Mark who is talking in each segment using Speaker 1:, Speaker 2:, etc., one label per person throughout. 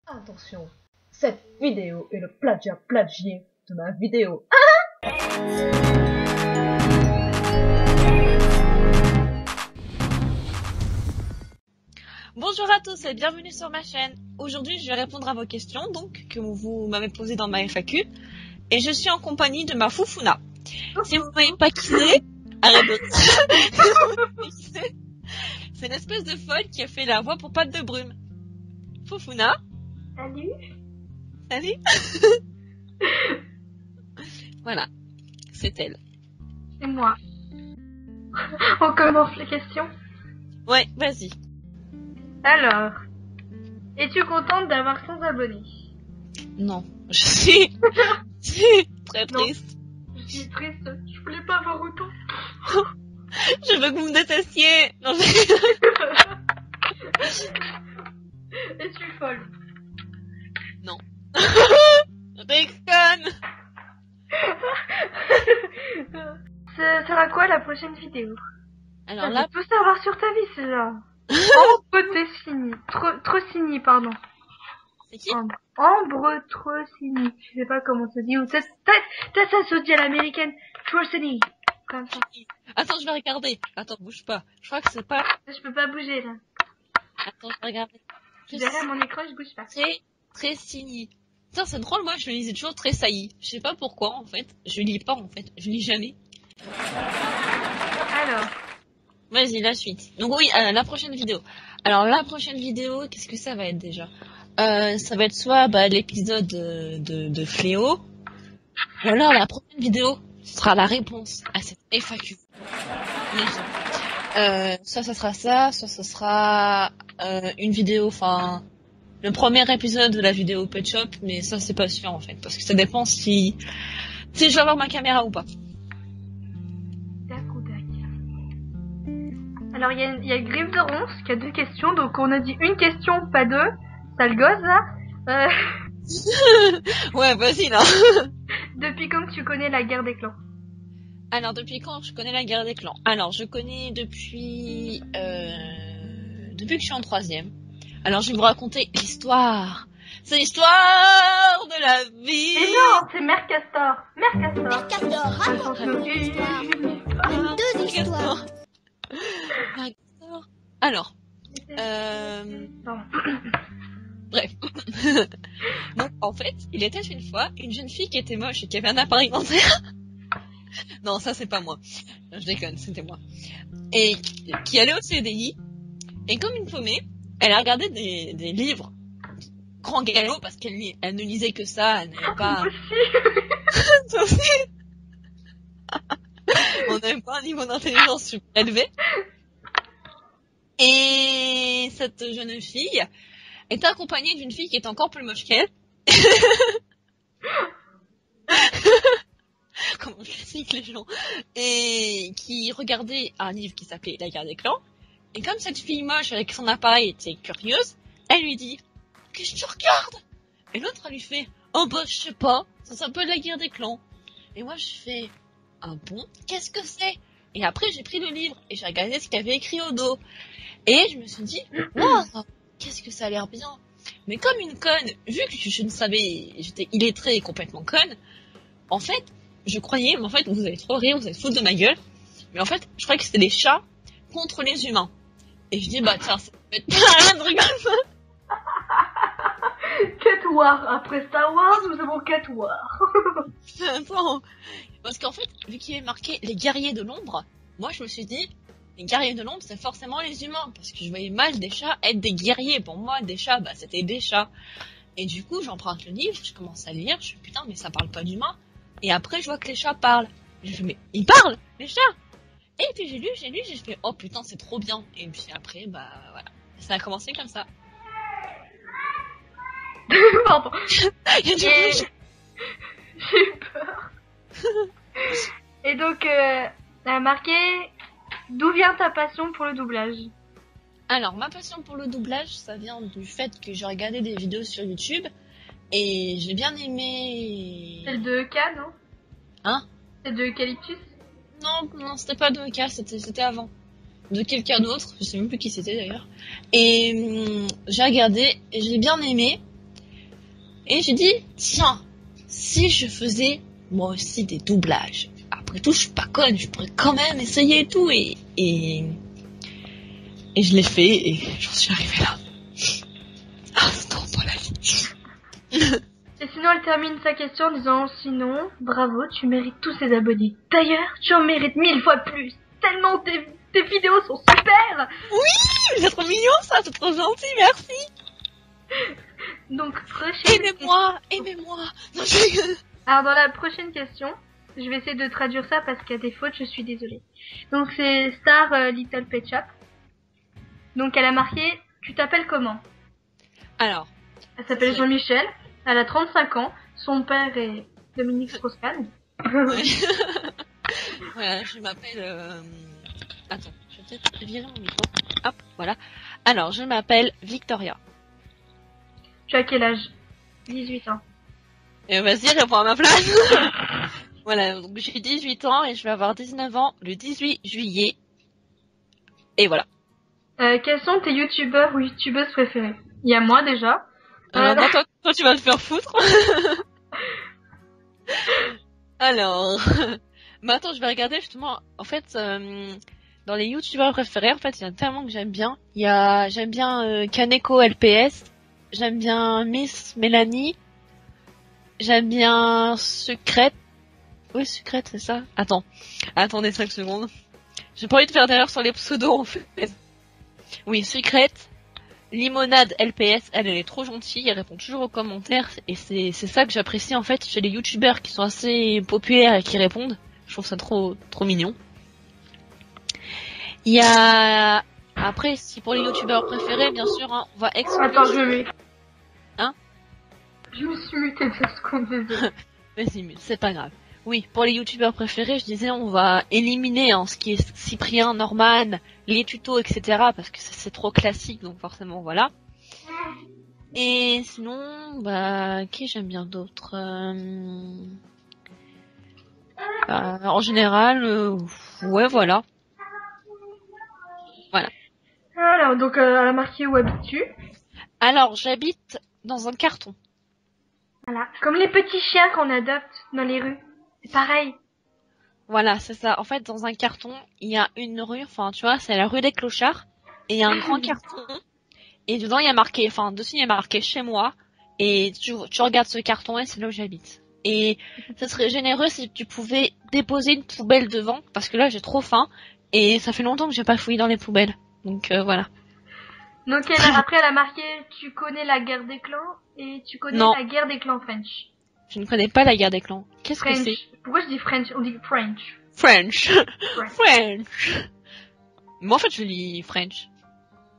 Speaker 1: Attention, cette vidéo est le plagiat plagié de ma vidéo.
Speaker 2: Bonjour à tous et bienvenue sur ma chaîne. Aujourd'hui, je vais répondre à vos questions donc que vous m'avez posées dans ma FAQ. Et je suis en compagnie de ma Foufouna. Si vous ne voyez pas qui c'est, arrêtez. C'est une espèce de folle qui a fait la voix pour Pâte de Brume. Foufouna.
Speaker 3: Salut.
Speaker 2: Salut. Voilà, c'est elle.
Speaker 3: C'est moi. On commence les questions.
Speaker 2: Ouais, vas-y.
Speaker 3: Alors, es-tu contente d'avoir 100 abonnés?
Speaker 2: Non, je suis très triste.
Speaker 3: Je suis triste, je voulais pas avoir autant.
Speaker 2: Je veux que vous me détestiez. Non,
Speaker 3: Es-tu folle?
Speaker 2: Non. Je déconne.
Speaker 3: Ce sera quoi la prochaine vidéo?
Speaker 2: Alors
Speaker 3: Ça,
Speaker 2: là,
Speaker 3: je peux savoir sur ta vie, c'est là. Ambretrocini. Trocini, pardon.
Speaker 2: c'est qui?
Speaker 3: Ambretrocini. Je sais pas comment ça se dit. Ou peut-être ça se dit à l'américaine. Trocini. Comme ça.
Speaker 2: Attends, je vais regarder. Attends, bouge pas. Je crois que c'est pas...
Speaker 3: Je peux pas bouger, là.
Speaker 2: Attends, je vais regarder.
Speaker 3: Derrière mon écran, je bouge pas.
Speaker 2: Très signé. Tiens, c'est drôle, moi je le lisais toujours très saillie. Je sais pas pourquoi en fait. Je lis pas en fait. Je lis jamais.
Speaker 3: Alors.
Speaker 2: Vas-y, la suite. Donc oui, la prochaine vidéo. Alors la prochaine vidéo, qu'est-ce que ça va être déjà? Ça va être soit l'épisode de Fléau. Ou alors la prochaine vidéo, ce sera la réponse à cette FAQ. Soit ça sera ça, soit ce sera une vidéo, enfin le premier épisode de la vidéo Pet Shop, mais ça c'est pas sûr en fait, parce que ça dépend si je vais avoir ma caméra ou pas.
Speaker 3: D'accord. Alors il y a Griffe de Ronce qui a 2 questions, donc on a dit une question, pas 2. Sale gosse là.
Speaker 2: Ouais, vas-y là.
Speaker 3: Depuis quand tu connais la guerre des clans?
Speaker 2: Alors depuis quand je connais la guerre des clans? Alors je connais depuis que je suis en 3e. Alors je vais vous raconter l'histoire. C'est l'histoire de la vie.
Speaker 3: Mais non, c'est Mère Castor. Mère Castor.
Speaker 4: Mère Castor, raconte-nous une histoire. Même 2 histoires.
Speaker 2: Alors,
Speaker 3: Pardon.
Speaker 2: bref. Donc en fait, il était une fois une jeune fille qui était moche et qui avait un appareil dentaire. Non, ça c'est pas moi. Je déconne, c'était moi. Et qui allait au CDI. Et comme une paumée, elle a regardé des livres grand galop parce qu'elle ne lisait que ça, elle n'avait pas... Ça aussi. On n'avait pas un niveau d'intelligence super élevé. Et cette jeune fille était accompagnée d'une fille qui était encore plus moche qu'elle. Comment je explique les gens? Et qui regardait un livre qui s'appelait La guerre des clans. Et comme cette fille moche avec son appareil était curieuse, elle lui dit « Qu'est-ce que tu regardes ?» Et l'autre, elle lui fait « Oh bah je sais pas, ça s'appelle La guerre des clans. » Et moi je fais « Ah bon, qu'est-ce que c'est ?» Et après j'ai pris le livre et j'ai regardé ce qu'il y avait écrit au dos. Et je me suis dit « Wow, qu'est-ce que ça a l'air bien !» Mais comme une conne, vu que je ne savais, j'étais illettrée et complètement conne, en fait, je croyais, mais en fait, vous allez trop rire, vous allez foutre de ma gueule, mais en fait, je croyais que c'était les chats contre les humains. Et je dis, bah tiens, ça peut être pas un truc comme ça.
Speaker 3: Cat War. Après Star Wars, nous avons Cat War.
Speaker 2: Attends. Parce qu'en fait, vu qu'il est marqué les guerriers de l'ombre, moi je me suis dit, les guerriers de l'ombre, c'est forcément les humains. Parce que je voyais mal des chats être des guerriers. Pour moi, des chats, bah c'était des chats. Et du coup, j'emprunte le livre, je commence à lire, je suis putain, mais ça parle pas d'humains. Et après, je vois que les chats parlent. Je me dis, mais ils parlent, les chats! Et puis j'ai lu, j'ai fait, oh putain, c'est trop bien. Et puis après, bah voilà. Ça a commencé comme ça.
Speaker 3: Pardon.
Speaker 2: Il y a du bruit.
Speaker 3: J'ai eu peur. Et donc, elle a marqué d'où vient ta passion pour le doublage?
Speaker 2: Alors, ma passion pour le doublage, ça vient du fait que j'ai regardé des vidéos sur YouTube et j'ai bien aimé...
Speaker 3: Celle de K, non?
Speaker 2: Hein?
Speaker 3: Celle de Eucalyptus?
Speaker 2: Non, c'était pas de K, c'était avant. De quelqu'un d'autre, je sais même plus qui c'était d'ailleurs. Et j'ai regardé et j'ai bien aimé. Et j'ai dit, tiens, si je faisais moi aussi des doublages. Après tout, je suis pas conne, je pourrais quand même essayer et tout. Et je l'ai fait et j'en suis arrivée là. Ah, c'est trop pour la vie.
Speaker 3: Et sinon, elle termine sa question en disant, sinon, bravo, tu mérites tous ces abonnés. D'ailleurs, tu en mérites 1000 fois plus. Tellement tes vidéos sont super.
Speaker 2: Oui, c'est trop mignon ça, c'est trop gentil, merci.
Speaker 3: Donc, prochaine...
Speaker 2: Aimez-moi. Non, je rigole.
Speaker 3: Alors, dans la prochaine question, je vais essayer de traduire ça parce qu'il y a des fautes, je suis désolée. Donc, c'est Star Little Pet Shop. Donc, elle a marqué, tu t'appelles comment?
Speaker 2: Alors.
Speaker 3: Elle s'appelle Jean-Michel, elle a 35 ans, son père est Dominique Strauss-Kahn.
Speaker 2: Ouais. Voilà, je m'appelle... Attends, je vais peut-être virer mon micro. Hop, voilà. Alors, je m'appelle Victoria.
Speaker 3: Tu as quel âge? 18 ans.
Speaker 2: Et vas-y, réponds à ma place. Voilà, donc j'ai 18 ans et je vais avoir 19 ans le 18 juillet. Et voilà.
Speaker 3: Quels sont tes youtubeurs ou youtubeuses préférés? Il y a moi déjà.
Speaker 2: Non, toi tu vas te faire foutre. Alors, maintenant je vais regarder justement, en fait, dans les youtubeurs préférés, en fait, il y en a tellement que j'aime bien. J'aime bien Kaneko LPS, j'aime bien Miss Mélanie, j'aime bien Secrète. Oui, Secrète, c'est ça. Attendez 5 secondes. J'ai pas envie de faire d'erreur sur les pseudos, en fait. Oui, Secrète. Limonade LPS, elle est trop gentille, elle répond toujours aux commentaires, et c'est ça que j'apprécie, en fait, chez les youtubeurs qui sont assez populaires et qui répondent. Je trouve ça trop mignon. Il y a... Après, si pour les youtubeurs préférés, bien sûr, hein, on va exclure...
Speaker 3: Attends, je vais...
Speaker 2: Hein?
Speaker 3: Je me suis mutée 2 secondes, désolée.
Speaker 2: Vas-y, c'est pas grave. Oui, pour les youtubeurs préférés, je disais, on va éliminer ce qui est Cyprien, Norman, les tutos, etc. parce que c'est trop classique, donc forcément, voilà. Et sinon, qui j'aime bien d'autres en général, ouais, voilà. Voilà.
Speaker 3: Alors, donc, elle a marqué où habites-tu?
Speaker 2: Alors, j'habite dans un carton.
Speaker 3: Voilà. Comme les petits chiens qu'on adopte dans les rues. C'est pareil.
Speaker 2: Voilà, c'est ça. En fait, dans un carton, il y a une rue, enfin, tu vois, c'est la rue des Clochards, et il y a un grand carton, et dedans, il y a marqué, enfin, dessus, il y a marqué chez moi, et tu regardes ce carton, et c'est là où j'habite. Et ça serait généreux si tu pouvais déposer une poubelle devant, parce que là, j'ai trop faim, et ça fait longtemps que j'ai pas fouillé dans les poubelles. Donc, voilà.
Speaker 3: Donc, après, elle a marqué, tu connais la guerre des clans, et tu connais la guerre des clans French.
Speaker 2: Je ne connais pas la guerre des clans. Qu'est-ce que c'est?
Speaker 3: Pourquoi je dis French? On dit French.
Speaker 2: French. Moi, en fait, je lis French.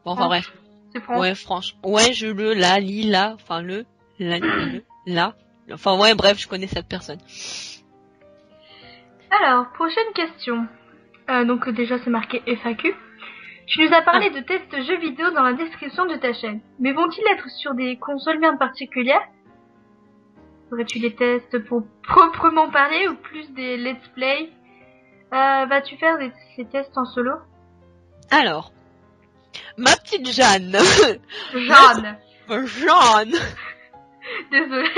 Speaker 2: Bon, enfin, bref.
Speaker 3: C'est French.
Speaker 2: Ouais, franche. Ouais, je lis là, enfin, là. Enfin, ouais, bref, je connais cette personne.
Speaker 3: Alors, prochaine question. Donc, déjà, c'est marqué FAQ. Tu nous as parlé de tests jeux vidéo dans la description de ta chaîne. Mais vont-ils être sur des consoles bien particulières? Ferais-tu des tests pour proprement parler ou plus des let's play? Vas-tu faire ces tests en solo?
Speaker 2: Alors, ma petite Jeanne.
Speaker 3: Jeanne. Désolée.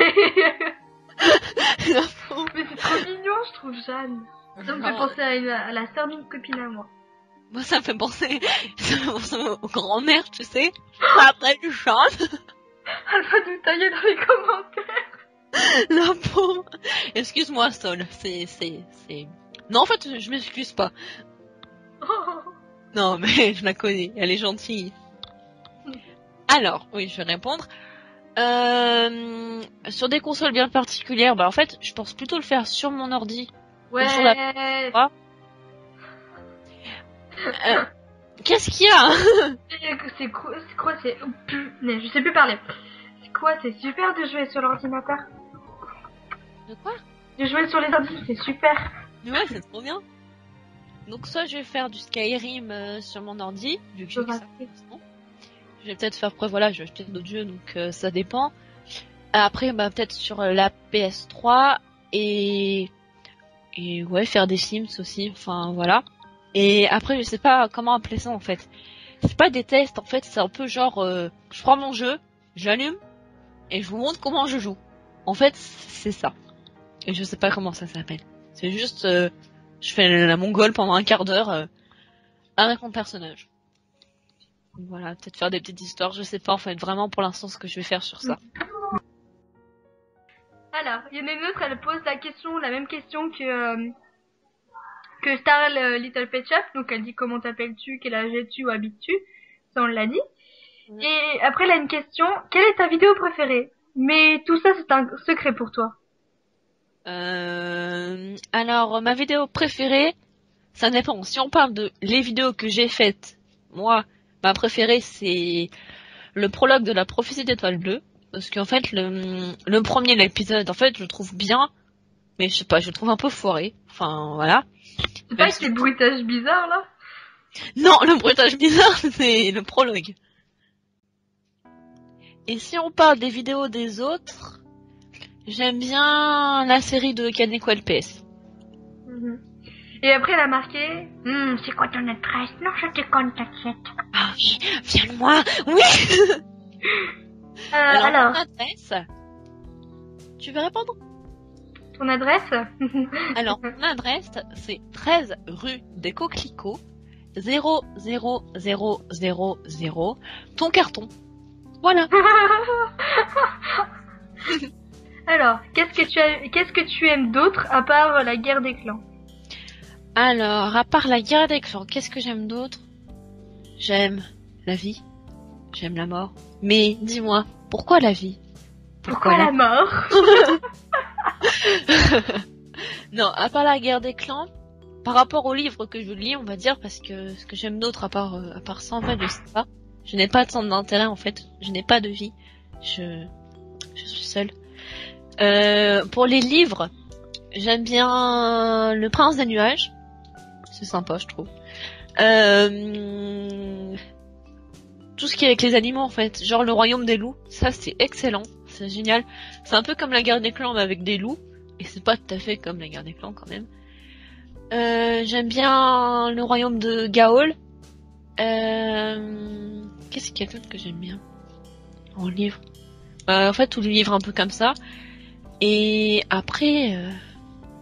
Speaker 3: Mais c'est trop mignon, je trouve, Jeanne. Ça me fait penser à la sœur d'une copine à moi.
Speaker 2: Moi, ça me fait penser aux grand-mères, tu sais. Ma petite Jeanne.
Speaker 3: Elle va nous tailler dans les commentaires.
Speaker 2: La pauvre. Excuse-moi, Sol. Non, en fait, je m'excuse pas.
Speaker 3: Oh.
Speaker 2: Non, mais je la connais. Elle est gentille. Alors, oui, je vais répondre. Sur des consoles bien particulières, en fait, je pense plutôt le faire sur mon ordi.
Speaker 3: Ouais.
Speaker 2: Ou sur la... Qu'est-ce qu'il y a?
Speaker 3: C'est quoi, je sais plus parler. C'est quoi, c'est super de jouer sur l'ordinateur.
Speaker 2: De quoi?
Speaker 3: De jouer sur les ordi, c'est super.
Speaker 2: Ouais, c'est trop bien. Donc soit je vais faire du Skyrim sur mon ordi, vu que j'ai que ça. Je vais peut-être faire preuve, voilà, je vais acheter d'autres jeux, donc ça dépend. Après, peut-être sur la PS3 et ouais, faire des Sims aussi, enfin voilà. Et après, je sais pas comment appeler ça en fait. C'est pas des tests, en fait, c'est un peu genre, je prends mon jeu, j'allume, et je vous montre comment je joue. En fait, c'est ça. Et je sais pas comment ça s'appelle. C'est juste, je fais la mongole pendant un quart d'heure avec mon personnage. Voilà, peut-être faire des petites histoires, je sais pas en fait vraiment pour l'instant ce que je vais faire sur ça.
Speaker 3: Alors, il y en a une autre, elle pose la même question que Star Little Pet Shop. Donc elle dit comment t'appelles-tu, quel âge es-tu, où habites-tu. Ça on l'a dit.
Speaker 2: Ouais.
Speaker 3: Et après elle a une question, quelle est ta vidéo préférée? Mais tout ça c'est un secret pour toi.
Speaker 2: Alors ma vidéo préférée, ça dépend. Si on parle de les vidéos que j'ai faites, moi, ma préférée c'est le prologue de la prophétie d'étoile bleue. Parce qu'en fait, le premier, l'épisode, en fait, je le trouve bien, mais je sais pas, je le trouve un peu foiré. Enfin, voilà.
Speaker 3: C'est pas que tes bruitages bizarres là?
Speaker 2: Non, le bruitage bizarre, c'est le prologue. Et si on parle des vidéos des autres, j'aime bien la série de Kaneko LPS.
Speaker 3: Et après elle a marqué, c'est quoi ton adresse? Non, je te contacte.
Speaker 2: Ah oui, viens de moi, oui.
Speaker 3: Alors,
Speaker 2: mon adresse, tu veux répondre?
Speaker 3: ton adresse?
Speaker 2: Alors, mon adresse, c'est 13 rue des Coquelicots, 00000, ton carton. Voilà.
Speaker 3: Alors, qu'est-ce que tu aimes d'autre à part la guerre des clans?
Speaker 2: Alors, à part la guerre des clans, qu'est-ce que j'aime d'autre? J'aime la vie, j'aime la mort. Mais dis-moi, pourquoi la vie?
Speaker 3: Pourquoi la mort?
Speaker 2: Non, à part la guerre des clans, par rapport au livre que je lis, on va dire, parce que ce que j'aime d'autre à part ça, en fait, je sais pas. Je n'ai pas de centre d'intérêt, en fait. Je n'ai pas de vie. Je suis seule. Pour les livres, j'aime bien Le Prince des Nuages. C'est sympa, je trouve. Tout ce qui est avec les animaux, en fait. Genre Le Royaume des loups. Ça, c'est excellent. C'est génial. C'est un peu comme la guerre des clans, mais avec des loups. Et c'est pas tout à fait comme la guerre des clans, quand même. J'aime bien Le Royaume de Gaol. Qu'est-ce qu'il y a d'autre que j'aime bien en livre? En fait, tous les livres un peu comme ça. Et après,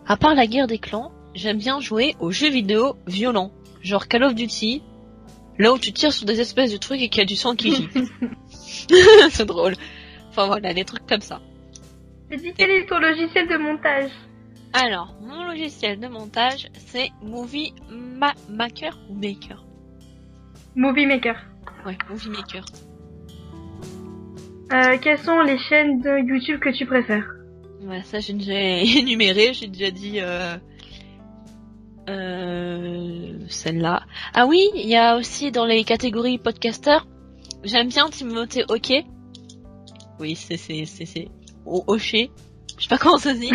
Speaker 2: à part la guerre des clans, j'aime bien jouer aux jeux vidéo violents. Genre Call of Duty. Là où tu tires sur des espèces de trucs et qu'il y a du sang qui gicle. C'est drôle. Enfin voilà, des trucs comme ça.
Speaker 3: Et dis quel est ton logiciel de montage?
Speaker 2: Alors, mon logiciel de montage, c'est Movie Maker ou Maker?
Speaker 3: Movie Maker.
Speaker 2: Ouais, Movie Maker.
Speaker 3: Quelles sont les chaînes de YouTube que tu préfères?
Speaker 2: Ouais, ça j'ai déjà énuméré, j'ai déjà dit celle-là. Ah oui, il y a aussi dans les catégories podcaster, j'aime bien Timothée Hockey. Oui, c'est Hocher. Je sais pas comment ça se dit.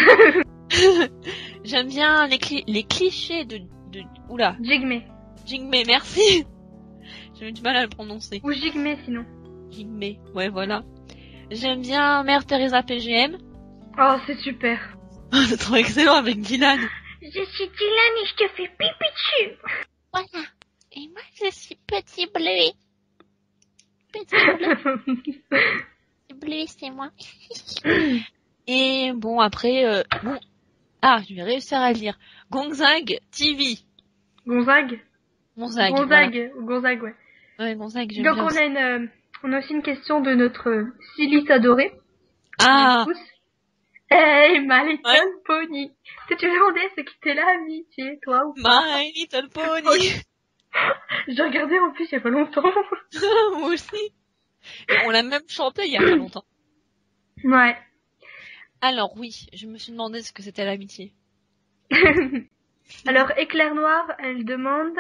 Speaker 2: J'aime bien les clichés de oula.
Speaker 3: Jigme.
Speaker 2: Jigme, merci. J'ai du mal à le prononcer.
Speaker 3: Ou Jigme sinon.
Speaker 2: Jigme, ouais voilà. J'aime bien Mère Teresa PGM.
Speaker 3: Oh, c'est super.
Speaker 2: C'est trop excellent avec Dylan.
Speaker 3: Je suis Dylan et je te fais pipi dessus.
Speaker 2: Voilà. Et moi, je suis Petit Bleu. Petit Bleu. Petit Bleu, c'est moi. Et bon, après, bon. Ah, je vais réussir à le lire. Gonzag TV.
Speaker 3: Gonzague.
Speaker 2: Gonzag.
Speaker 3: Gonzague, voilà. Gonzague, ouais.
Speaker 2: Ouais, Gonzag, j'aime
Speaker 3: Donc
Speaker 2: bien.
Speaker 3: on a aussi une question de notre Silice adorée.
Speaker 2: Ah.
Speaker 3: Hey, my little
Speaker 2: Ouais.
Speaker 3: pony. Si tu me demandais ce qui était l'amitié, toi ou pas?
Speaker 2: My Little Pony.
Speaker 3: J'ai regardé en plus il y a pas longtemps.
Speaker 2: Moi aussi. Et on l'a même chanté il y a pas longtemps.
Speaker 3: Ouais.
Speaker 2: Alors oui, je me suis demandé ce que c'était l'amitié.
Speaker 3: Alors, Éclair Noir, elle demande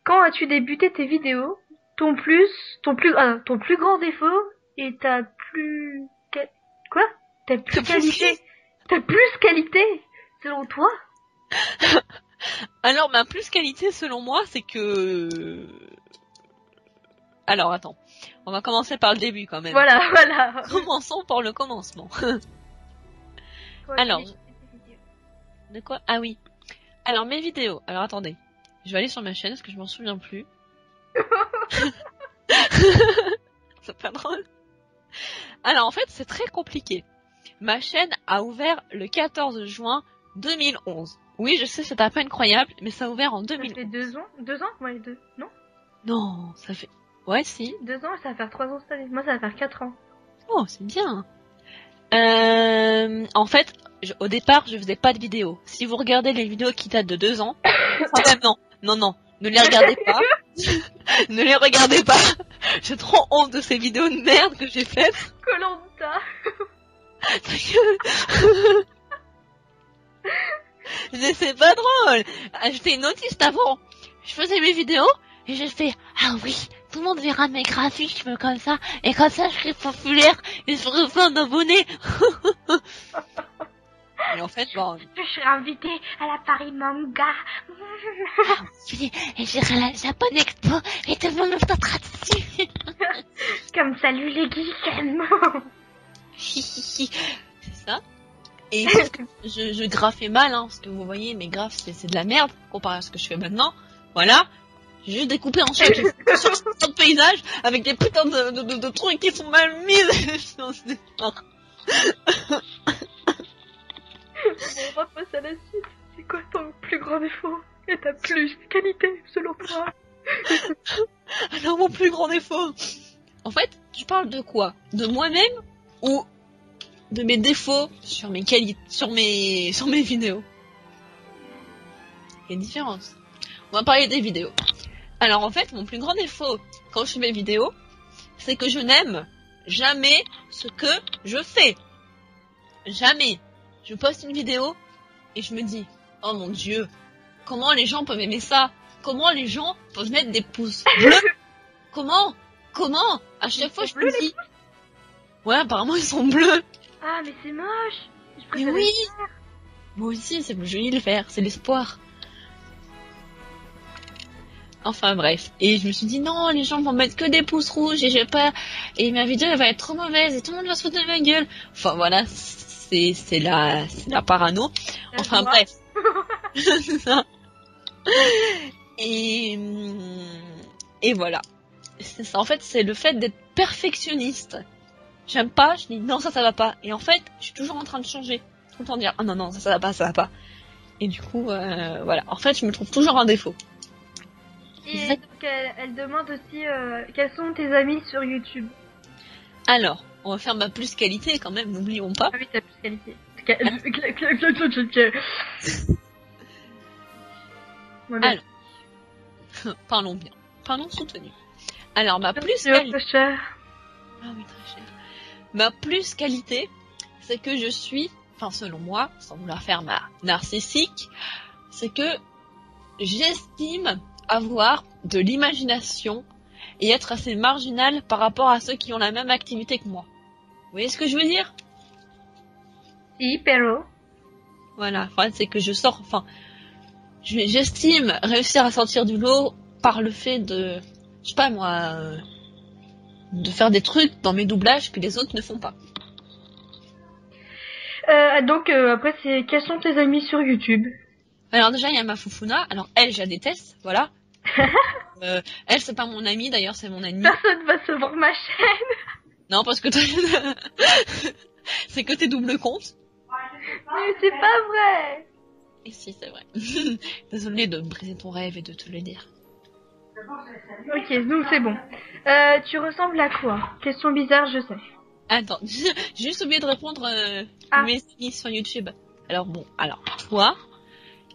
Speaker 3: quand as-tu débuté tes vidéos? Ton plus grand défaut et ta plus quoi? Ta plus qualité? Ta plus qualité selon toi?
Speaker 2: Alors ma plus qualité selon moi, c'est que... Alors attends, on va commencer par le début quand même.
Speaker 3: Voilà.
Speaker 2: Commençons par le commencement. Alors, de quoi? Ah oui. Alors mes vidéos. Alors attendez, je vais aller sur ma chaîne parce que je m'en souviens plus. C'est pas drôle. Alors en fait, c'est très compliqué. Ma chaîne a ouvert le 14 juin 2011. Oui, je sais, c'est à peine croyable, mais ça a ouvert en
Speaker 3: Ça
Speaker 2: 2011.
Speaker 3: fait 2 ans? 2 ans? Ouais, 2. Non?
Speaker 2: Non, ça fait... Ouais, si.
Speaker 3: 2 ans, ça va faire 3 ans cette année. Moi, ça va faire 4 ans.
Speaker 2: Oh, c'est bien. En fait, au départ, je faisais pas de vidéos. Si vous regardez les vidéos qui datent de 2 ans, enfin, même non, ne les regardez pas. Ne les regardez pas. J'ai trop honte de ces vidéos de merde que j'ai faites.
Speaker 3: Koh-Lanta.
Speaker 2: C'est pas drôle. J'étais une autiste avant. Je faisais mes vidéos et j'ai fait ah oui, tout le monde verra mes graphismes comme ça et comme ça je serai populaire et je ferai plein d'abonnés. Et en fait, bon,
Speaker 3: Je serai invitée à la Paris Manga.
Speaker 2: et j'irai à la Japan Expo et tout le monde me sautera dessus.
Speaker 3: Comme salut les geeks.
Speaker 2: C'est ça. Et sauf que je graphais mal, hein, parce que vous voyez, mes graphes, c'est de la merde, comparé à ce que je fais maintenant. Voilà. J'ai juste découpé en chaque sur ce paysage, avec des putains de trucs qui sont mal mis. Non, c'est fort.
Speaker 3: On va passer à la suite. C'est quoi ton plus grand défaut et ta plus qualité, selon toi?
Speaker 2: Alors, mon plus grand défaut. En fait, tu parles de quoi? De moi-même ou de mes défauts sur mes qualités, sur mes vidéos? Il y a une différence. On va parler des vidéos. Alors en fait, mon plus grand défaut quand je fais mes vidéos, c'est que je n'aime jamais ce que je fais. Jamais. Je poste une vidéo et je me dis, oh mon Dieu, comment les gens peuvent aimer ça? Comment les gens peuvent mettre des pouces bleus? Comment? À chaque fois je me dis, ouais, apparemment ils sont bleus.
Speaker 3: Ah, mais c'est moche. Je
Speaker 2: Mais
Speaker 3: préfère
Speaker 2: oui.
Speaker 3: les faire.
Speaker 2: Moi aussi, c'est plus joli de le faire, c'est l'espoir. Enfin bref, et je me suis dit non, les gens vont mettre que des pouces rouges et j'ai pas, et ma vidéo elle va être trop mauvaise et tout le monde va se foutre de ma gueule. Enfin voilà, c'est la parano. Enfin bref, c'est ça. Et voilà, c'est ça. En fait, c'est le fait d'être perfectionniste. J'aime pas, je dis non, ça va pas, et en fait, je suis toujours en train de changer, tout le temps dire ah non, ça va pas. Et du coup, voilà. En fait, je me trouve toujours un défaut.
Speaker 3: Et donc, elle demande aussi quels sont tes amis sur YouTube.
Speaker 2: Alors, on va faire ma plus qualité quand même, n'oublions pas.
Speaker 3: Ah oui, ta plus qualité.
Speaker 2: Alors, parlons bien. Parlons soutenu. Alors, ma plus
Speaker 3: C'est
Speaker 2: qualité...
Speaker 3: très cher.
Speaker 2: Ah oui, très cher. Ma plus qualité, c'est que je suis, enfin selon moi, sans vouloir faire ma narcissique, c'est que j'estime avoir de l'imagination et être assez marginal par rapport à ceux qui ont la même activité que moi. Vous voyez ce que je veux dire?
Speaker 3: Si, pero.
Speaker 2: Voilà, enfin, c'est que j'estime réussir à sortir du lot par le fait de, je sais pas moi, de faire des trucs dans mes doublages que les autres ne font pas.
Speaker 3: Donc, après, c'est quels sont tes amis sur YouTube?
Speaker 2: Alors déjà, il y a ma Fufuna. Alors elle, je la déteste, voilà. Elle, c'est pas mon amie, d'ailleurs, c'est mon amie.
Speaker 3: Personne va se voir ma chaîne.
Speaker 2: Non, parce que c'est que tes doubles comptes.
Speaker 3: Mais c'est pas vrai.
Speaker 2: Et si, c'est vrai. Désolée de briser ton rêve et de te le dire.
Speaker 3: Ok, donc c'est bon. Tu ressembles à quoi? Question bizarre, je sais.
Speaker 2: Attends, j'ai juste oublié de répondre
Speaker 3: Ah.
Speaker 2: mes amis sur YouTube. Alors bon, toi,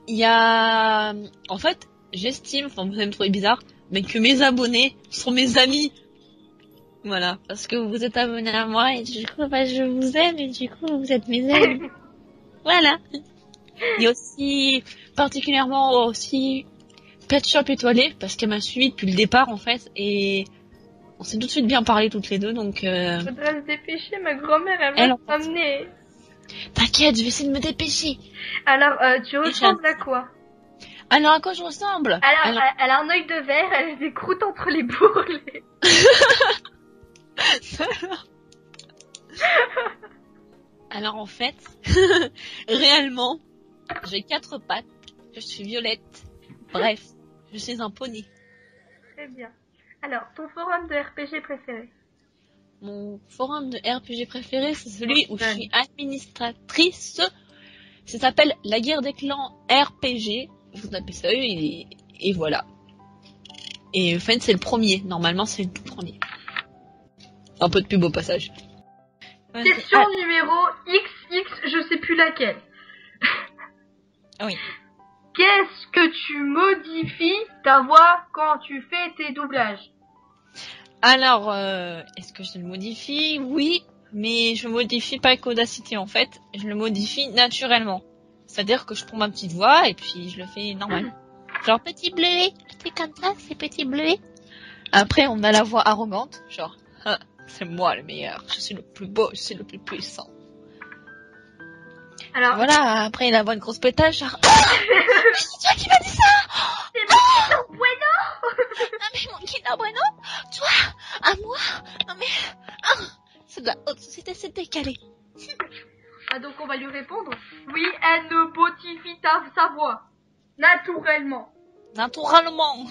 Speaker 2: il y a... En fait, j'estime, enfin vous allez me trouver bizarre, mais que mes abonnés sont mes amis. Voilà, parce que vous êtes abonnés à moi et du coup, bah, je vous aime et du coup, vous êtes mes amis. Voilà. Il y a aussi, particulièrement aussi, Pet Shop Étoilé, parce qu'elle m'a suivi depuis le départ en fait, et on s'est tout de suite bien parlé toutes les deux, donc...
Speaker 3: Faudrait se dépêcher, ma grand-mère, elle
Speaker 2: Elle,
Speaker 3: va
Speaker 2: en fait.
Speaker 3: t'amener.
Speaker 2: T'inquiète, je vais essayer de me dépêcher.
Speaker 3: Alors, tu ressembles à quoi?
Speaker 2: Alors à quoi je ressemble?
Speaker 3: Alors, elle a un œil de verre, elle a des croûtes entre les bourrelets.
Speaker 2: Alors en fait, réellement, j'ai 4 pattes, je suis violette, bref, je suis un poney.
Speaker 3: Très bien. Alors, ton forum de RPG préféré?
Speaker 2: Mon forum de RPG préféré, c'est celui où je suis administratrice. Ça s'appelle La Guerre des Clans RPG. Vous tapez ça et voilà. Et en fait, c'est le premier. Normalement, c'est le tout premier. Un peu de pub au passage.
Speaker 3: Question numéro XX, je sais plus laquelle.
Speaker 2: Oui.
Speaker 3: Qu'est-ce que tu modifies ta voix quand tu fais tes doublages?
Speaker 2: Alors, est-ce que je le modifie? Oui, mais je modifie pas avec Audacity en fait. Je le modifie naturellement. C'est-à-dire que je prends ma petite voix et puis je le fais normal. Genre petit bleuet, c'est comme ça, c'est petit bleuet. Après, on a la voix arrogante, genre c'est moi le meilleur, je suis le plus beau, je suis le plus puissant.
Speaker 3: Alors,
Speaker 2: Voilà, après la voix de grosse pétage, genre c'est toi qui m'as dit ça.
Speaker 3: c'est mon Kinder Bueno.
Speaker 2: Non mais mon Kinder Bueno, toi, à moi, non mais c'est de la haute société, c'est décalé.
Speaker 3: Ah, donc on va lui répondre. Oui, elle ne modifie sa voix. Naturellement.
Speaker 2: Naturellement.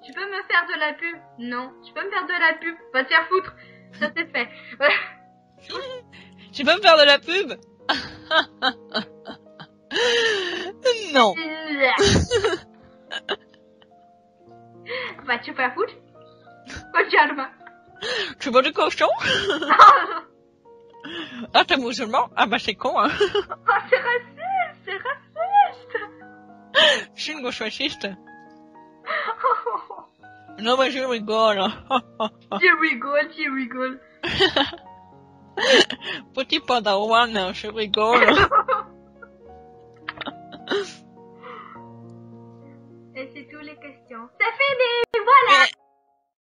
Speaker 3: Tu peux me faire de la pub? Non. Tu peux me faire de la pub? Va te faire foutre. Ça c'est fait.
Speaker 2: Tu peux me faire de la pub? Non.
Speaker 3: Va te faire foutre. Calme.
Speaker 2: Tu veux du cochon? Ah, t'es musulman? Ah bah c'est con, hein.
Speaker 3: Ah, c'est raciste, c'est raciste.
Speaker 2: Je suis une gauche fasciste. Non mais je rigole.
Speaker 3: Tu rigoles.
Speaker 2: Petit padawan, je rigole.
Speaker 3: Et c'est toutes les questions. C'est fini.